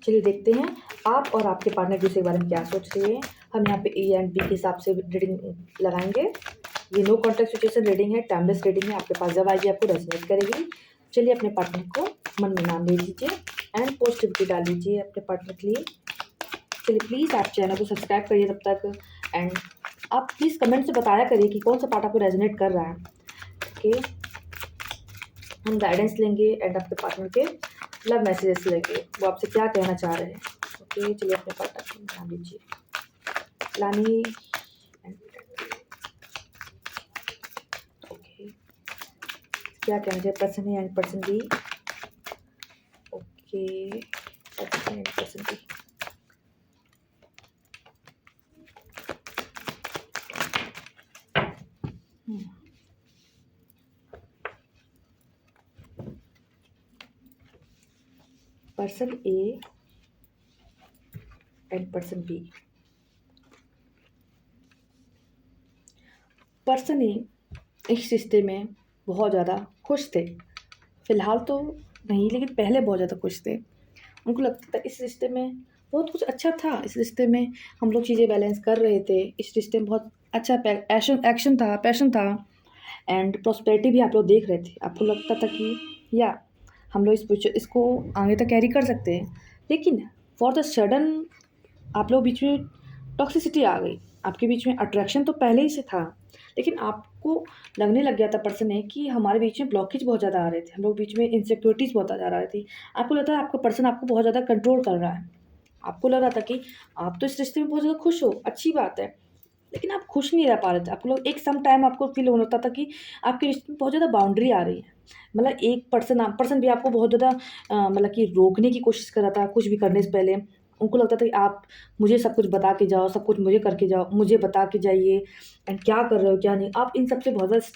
चलिए देखते हैं आप और आपके पार्टनर दूसरे के बारे में क्या सोच रहे हैं। हम यहाँ पे ए एंड बी के हिसाब से रीडिंग लगाएंगे। ये नो कॉन्टेक्ट सिचुएशन रीडिंग है, टाइमलेस रीडिंग है। आपके पास जब आएगी आपको रेजोनेट करेगी। चलिए अपने पार्टनर को मन में नाम ले लीजिए एंड पॉजिटिविटी डाल लीजिए अपने पार्टनर के लिए। चलिए प्लीज़ आप चैनल को सब्सक्राइब करिए तब तक, एंड आप प्लीज़ कमेंट से बताया करिए कि कौन सा पार्ट आपको रेजोनेट कर रहा है। ओके, हम गाइडेंस लेंगे एंड अपने पार्टनर के लव मैसेजेस लेंगे, वो आपसे क्या कहना चाह रहे हैं। ओके, चलिए अपने पार्टनर को नाम लीजिए लानी। ओके, क्या कहना चाहिए person A and person B. Okay, person and person B. Person A and person B. Person A इस रिश्ते में बहुत ज़्यादा खुश थे। फ़िलहाल तो नहीं, लेकिन पहले बहुत ज़्यादा खुश थे। उनको लगता था इस रिश्ते में बहुत कुछ अच्छा था। इस रिश्ते में हम लोग चीज़ें बैलेंस कर रहे थे। इस रिश्ते में बहुत अच्छा एक्शन था, पैशन था एंड प्रॉस्पेरिटी भी आप लोग देख रहे थे। आपको लगता था कि या हम लोग इसको आगे तक कैरी कर सकते हैं। लेकिन फॉर द सडन आप लोग बीच में टॉक्सिसिटी आ गई। आपके बीच में अट्रैक्शन तो पहले ही से था, लेकिन आपको लगने लग गया था पर्सन है कि हमारे बीच में ब्लॉकेज बहुत ज़्यादा आ रहे थे। हम लोग बीच में इनसिक्योरिटीज़ बहुत ज़्यादा आ रही थी। आपको लगता है आपका पर्सन आपको बहुत ज़्यादा कंट्रोल कर रहा है। आपको लग रहा था कि आप तो इस रिश्ते में बहुत ज़्यादा खुश हो, अच्छी बात है, लेकिन आप खुश नहीं रह पा रहे थे। आपको लोग एक सम टाइम आपको फ़ील होता था कि आपके रिश्ते में बहुत ज़्यादा बाउंड्री आ रही है। मतलब एक पर्सन भी आपको बहुत ज़्यादा मतलब कि रोकने की कोशिश कर रहा था कुछ भी करने से पहले। उनको लगता था कि आप मुझे सब कुछ बता के जाओ, सब कुछ मुझे करके जाओ, मुझे बता के जाइए एंड क्या कर रहे हो क्या नहीं। आप इन सब से बहुत ज़्यादा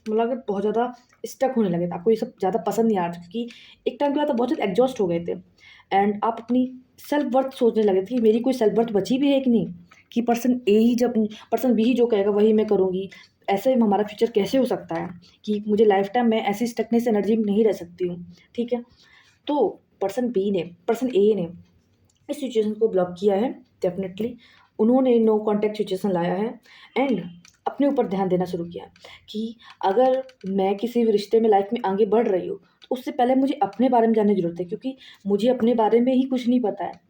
मतलब कि बहुत ज़्यादा स्टक होने लगे थे। आपको ये सब ज़्यादा पसंद नहीं आ रहा था क्योंकि एक टाइम के बाद आप बहुत ज़्यादा एग्जॉस्ट हो गए थे एंड आप अपनी सेल्फ वर्थ सोचने लगे थे कि मेरी कोई सेल्फ वर्थ बची भी है कि नहीं, कि पर्सन बी ही जो कहेगा वही मैं करूँगी। ऐसे में हमारा फ्यूचर कैसे हो सकता है कि मुझे लाइफ टाइम मैं ऐसी स्टकनेस एनर्जी में नहीं रह सकती हूँ। ठीक है, तो पर्सन ए ने इस सिचुएशन को ब्लॉक किया है। डेफिनेटली उन्होंने नो कॉन्टैक्ट सिचुएशन लाया है एंड अपने ऊपर ध्यान देना शुरू किया कि अगर मैं किसी भी रिश्ते में लाइफ में आगे बढ़ रही हूँ तो उससे पहले मुझे अपने बारे में जानने की ज़रूरत है, क्योंकि मुझे अपने बारे में ही कुछ नहीं पता है।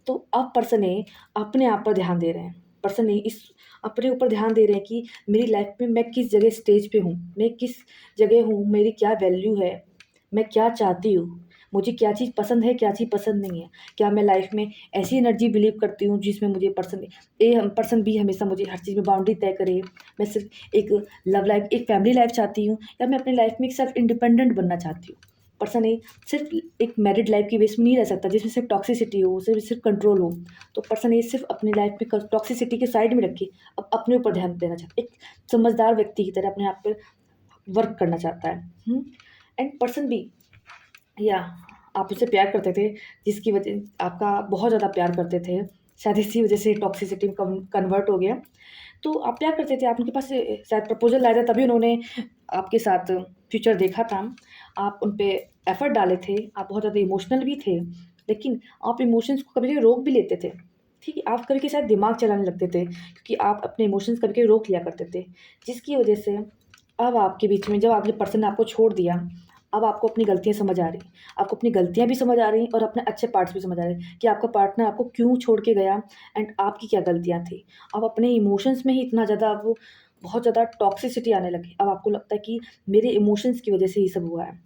तो अब पर्सन ए अपने आप पर ध्यान दे रहे हैं। पर्सन ए इस अपने ऊपर ध्यान दे रहे हैं कि मेरी लाइफ में मैं किस जगह स्टेज पे हूँ, मैं किस जगह हूँ, मेरी क्या वैल्यू है, मैं क्या चाहती हूँ, मुझे क्या चीज़ पसंद है, क्या चीज़ पसंद नहीं है। क्या मैं लाइफ में ऐसी एनर्जी बिलीव करती हूँ जिसमें मुझे पर्सन बी हमेशा मुझे हर चीज़ में बाउंड्री तय करे। मैं सिर्फ एक लव लाइफ, एक फैमिली लाइफ चाहती हूँ, या मैं अपनी लाइफ में एक सेल्फ इंडिपेंडेंट बनना चाहती हूँ। पर्सन ए सिर्फ एक मैरिड लाइफ की बेस में नहीं रह सकता जिसमें सिर्फ टॉक्सिसिटी हो, सिर्फ कंट्रोल हो। तो पर्सन ए सिर्फ अपनी लाइफ में टॉक्सिसिटी के साइड में रखे अब अपने ऊपर ध्यान देना चाहता है। एक समझदार व्यक्ति की तरह अपने आप पर वर्क करना चाहता है। एंड पर्सन बी, या आप उससे प्यार करते थे, जिसकी वजह आपका बहुत ज़्यादा प्यार करते थे, शायद इसी वजह से टॉक्सिसिटी में कन्वर्ट हो गया। तो आप प्यार करते थे, आप उनके पास से शायद प्रपोज़ल लाए थे, तभी उन्होंने आपके साथ फ्यूचर देखा था। आप उन पे एफ़र्ट डाले थे, आप बहुत ज़्यादा इमोशनल भी थे, लेकिन आप इमोशंस को कभी-कभी रोक भी लेते थे। ठीक है, आप कभी-कभी शायद दिमाग चलाने लगते थे क्योंकि आप अपने इमोशंस कभी-कभी रोक लिया करते थे, जिसकी वजह से अब आपके बीच में जब आपके पर्सन ने आपको छोड़ दिया, अब आपको अपनी गलतियाँ समझ आ रही। आपको अपनी गलतियाँ भी समझ आ रही और अपने अच्छे पार्ट्स भी समझ आ रहे हैं कि आपका पार्टनर आपको क्यों छोड़ के गया एंड आपकी क्या गलतियाँ थी। अब अपने इमोशंस में ही इतना ज़्यादा अब बहुत ज़्यादा टॉक्सिसिटी आने लगी। अब आपको लगता है कि मेरे इमोशंस की वजह से ये सब हुआ है।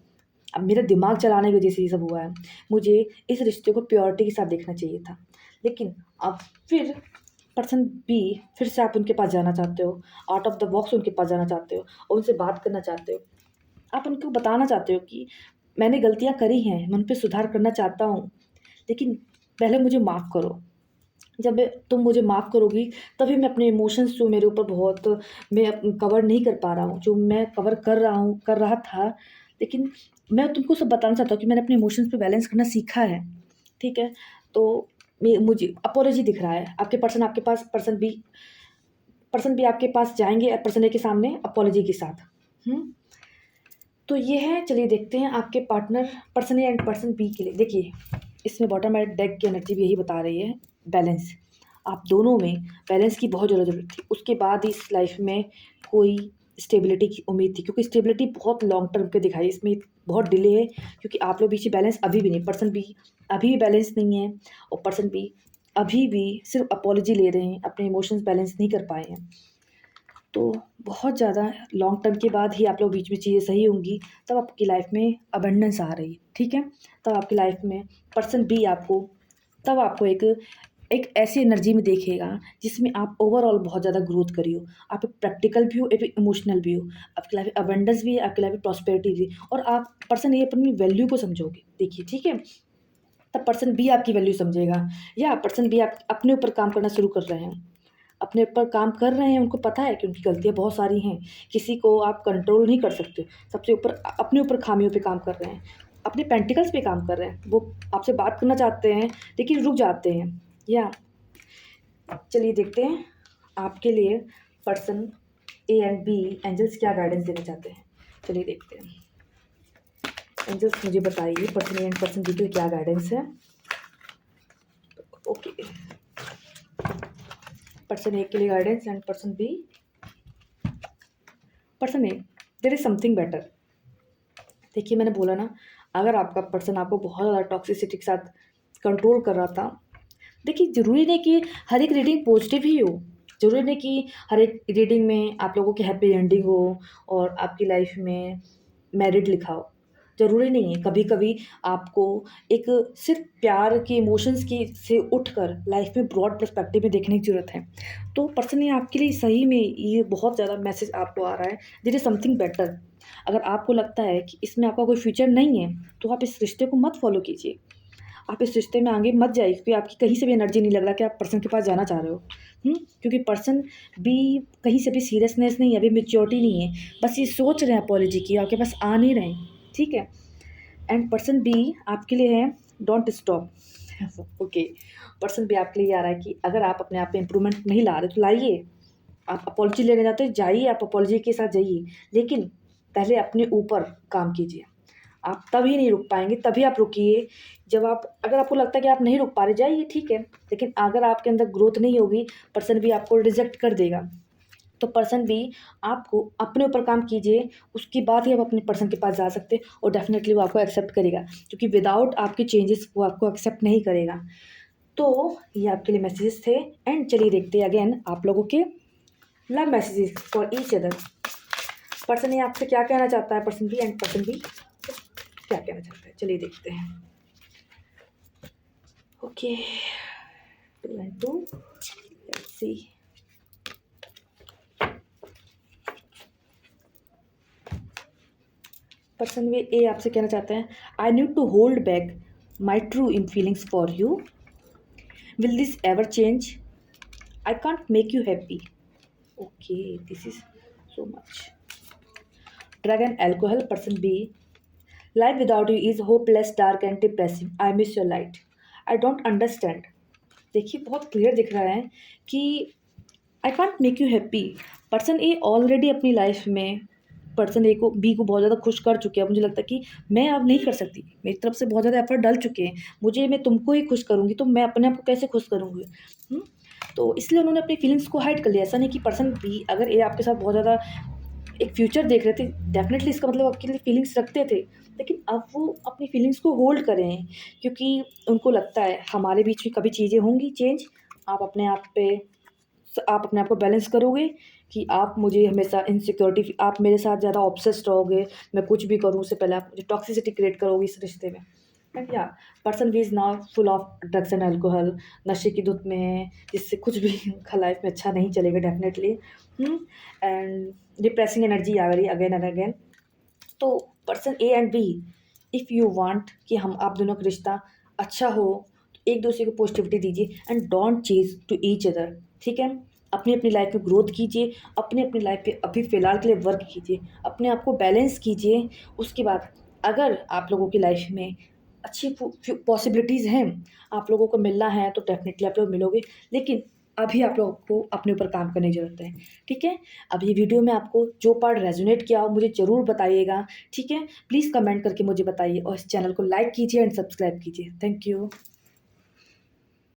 अब मेरा दिमाग चलाने की वजह से ये सब हुआ है। मुझे इस रिश्ते को प्योरिटी के साथ देखना चाहिए था। लेकिन अब फिर पर्सन बी, फिर से आप उनके पास जाना चाहते हो, आउट ऑफ द बॉक्स उनके पास जाना चाहते हो और उनसे बात करना चाहते हो। आप उनको बताना चाहते हो कि मैंने गलतियाँ करी हैं, मैं उन पे सुधार करना चाहता हूँ, लेकिन पहले मुझे माफ़ करो। जब तुम मुझे माफ़ करोगी तभी मैं अपने इमोशंस जो मेरे ऊपर बहुत मैं कवर नहीं कर पा रहा हूँ, जो मैं कवर कर रहा था, लेकिन मैं तुमको सब बताना चाहता हूँ कि मैंने अपने इमोशंस पे बैलेंस करना सीखा है। ठीक है? तो मुझे अपोलॉजी दिख रहा है। आपके पास पर्सन बी आपके पास जाएँगे पर्सन ए के सामने अपोलॉजी के साथ। हुँ? तो ये है, चलिए देखते हैं आपके partner person A and person B के लिए। देखिए, इसमें बॉटम एट डेक की एनर्जी भी यही बता रही है, बैलेंस। आप दोनों में बैलेंस की बहुत ज़्यादा ज़रूरत थी, उसके बाद इस लाइफ में कोई स्टेबिलिटी की उम्मीद थी, क्योंकि स्टेबिलिटी बहुत लॉन्ग टर्म पे दिखाई, इसमें बहुत डिले है, क्योंकि आप लोग बीच में बैलेंस अभी भी नहीं, पर्सन भी अभी भी बैलेंस नहीं है, और पर्सन भी अभी भी सिर्फ अपॉलॉजी ले रहे हैं, अपने इमोशंस बैलेंस नहीं कर पाए हैं। तो बहुत ज़्यादा लॉन्ग टर्म के बाद ही आप लोग बीच में चीज़ें सही होंगी, तब आपकी लाइफ में अबंडेंस आ रही है, ठीक है। तब आपकी लाइफ में पर्सन भी आपको, तब आपको एक ऐसी एनर्जी में देखेगा जिसमें आप ओवरऑल बहुत ज़्यादा ग्रोथ करी हो, आप एक प्रैक्टिकल भी हो, एक इमोशनल भी हो, आपकी लाइफ में अबंडेंस भी है, आपकी लाइफ में प्रॉस्पेरिटी भी है, और आप पर्सन ये अपनी वैल्यू को समझोगे, देखिए, ठीक है। तब पर्सन भी आपकी वैल्यू समझेगा, या पर्सन भी आप अपने ऊपर काम करना शुरू कर रहे हैं, अपने ऊपर काम कर रहे हैं, उनको पता है कि उनकी गलतियाँ बहुत सारी हैं, किसी को आप कंट्रोल नहीं कर सकते, सबसे ऊपर अपने ऊपर खामियों पे काम कर रहे हैं, अपने पेंटिकल्स पे काम कर रहे हैं, वो आपसे बात करना चाहते हैं लेकिन रुक जाते हैं। या चलिए देखते हैं आपके लिए person A and B angels क्या गाइडेंस देना चाहते हैं। चलिए देखते हैं, एंजल्स मुझे बताइए person A and person B के लिए क्या गाइडेंस है। ओके, पर्सन ए के लिए guidance and person B. Person A, there is something better. देखिए, मैंने बोला ना, अगर आपका पर्सन आपको बहुत ज़्यादा टॉक्सिसिटी के साथ कंट्रोल कर रहा था, देखिए ज़रूरी नहीं कि हर एक रीडिंग पॉजिटिव ही हो, ज़रूरी नहीं कि हर एक रीडिंग में आप लोगों की हैप्पी एंडिंग हो और आपकी लाइफ में मैरिड लिखा हो, ज़रूरी नहीं है। कभी कभी आपको एक सिर्फ प्यार के इमोशंस की से उठकर लाइफ में ब्रॉड पर्सपेक्टिव में देखने की ज़रूरत है। तो पर्सन ये आपके लिए सही में ये बहुत ज़्यादा मैसेज आपको आ रहा है, देयर इज़ समथिंग बेटर। अगर आपको लगता है कि इसमें आपका कोई फ्यूचर नहीं है, तो आप इस रिश्ते को मत फॉलो कीजिए, आप इस रिश्ते में आगे मत जाइए, क्योंकि आपकी कहीं से भी एनर्जी नहीं लग रहा कि आप पर्सन के पास जाना चाह रहे हो। क्योंकि पर्सन भी कहीं से भी सीरियसनेस नहीं है, अभी मैच्योरिटी नहीं है, बस ये सोच रहे हैं अपॉलॉजी की, आपके पास आ नहीं रहे हैं, ठीक है। एंड पर्सन बी आपके लिए है don't stop. Okay, person B आपके लिए आ रहा है कि अगर आप अपने आप में इम्प्रूवमेंट नहीं ला रहे तो लाइए, आप अपॉलॉजी लेने जाते हो जाइए, आप अपॉलॉजी के साथ जाइए, लेकिन पहले अपने ऊपर काम कीजिए। आप तभी नहीं रुक पाएंगे, तभी आप रुकिए जब आप, अगर आपको लगता है कि आप नहीं रुक पा रहे जाइए, ठीक है, लेकिन अगर आपके अंदर ग्रोथ नहीं होगी, पर्सन भी आपको रिजेक्ट कर देगा। तो पर्सन भी आपको अपने ऊपर काम कीजिए, उसके बाद ही आप अपने पर्सन के पास जा सकते हैं, और डेफिनेटली वो आपको एक्सेप्ट करेगा, क्योंकि विदाउट आपके चेंजेस वो आपको एक्सेप्ट नहीं करेगा। तो ये आपके लिए मैसेजेस थे। एंड चलिए देखते हैं अगेन आप लोगों के love messages for each other. Person ये आपसे क्या कहना चाहता है, person B and person B क्या कहना चाहता है, चलिए देखते हैं। Okay, 2 and 2, let's see. Person A आपसे कहना चाहते हैं, I need to hold back my true in feelings for you, will this ever change, I can't make you happy. Okay, this is so much. Dragon alcohol, person B, life without you is hopeless, dark and depressing, I miss your light, I don't understand. देखिए, बहुत clear दिख रहा है कि I can't make you happy. Person A already अपनी life में person ए को B को बहुत ज़्यादा खुश कर चुके हैं। मुझे लगता है कि मैं अब नहीं कर सकती, मेरी तरफ से बहुत ज़्यादा एफर्ट डल चुके हैं, मुझे, मैं तुमको ही खुश करूँगी तो मैं अपने आप को कैसे खुश करूँगी। तो इसलिए उन्होंने अपनी फीलिंग्स को हाइड कर लिया। ऐसा नहीं कि पर्सन बी अगर ए आपके साथ बहुत ज़्यादा एक फ्यूचर देख रहे थे, डेफिनेटली इसका मतलब आपके लिए फीलिंग्स रखते थे, लेकिन अब वो अपनी फीलिंग्स को होल्ड कर रहे हैं, क्योंकि उनको लगता है हमारे बीच में कभी चीज़ें होंगी चेंज, आप अपने आप को बैलेंस करोगे, कि आप मुझे हमेशा इनसिक्योरिटी, आप मेरे साथ ज़्यादा ऑब्सेस्ड रहोगे, मैं कुछ भी करूँ उससे पहले आप मुझे टॉक्सिसिटी क्रिएट करोगे इस रिश्ते में। एंड या पर्सन भी is now full of drugs and alcohol, नशे की धुत में है, जिससे कुछ भी उनका लाइफ में अच्छा नहीं चलेगा डेफिनेटली। एंड डिप्रेसिंग एनर्जी आ रही अगेन एंड अगेन। तो person A and B, if you want कि हम आप दोनों का रिश्ता अच्छा हो, तो एक दूसरे को पॉजिटिविटी दीजिए and don't chase to each other, ठीक है। अपनी अपनी लाइफ में ग्रोथ कीजिए, अपनी अपनी लाइफ पे अभी फ़िलहाल के लिए वर्क कीजिए, अपने आप को बैलेंस कीजिए। उसके बाद अगर आप लोगों की लाइफ में अच्छी पॉसिबिलिटीज़ हैं, आप लोगों को मिलना है तो डेफिनेटली आप लोग मिलोगे, लेकिन अभी आप लोगों को अपने ऊपर काम करने की ज़रूरत है, ठीक है? अब ये वीडियो में आपको जो पार्ट रेज़ोनेट किया हो मुझे ज़रूर बताइएगा, ठीक है? प्लीज़ कमेंट करके मुझे बताइए और इस चैनल को लाइक कीजिए एंड सब्सक्राइब कीजिए। Thank you.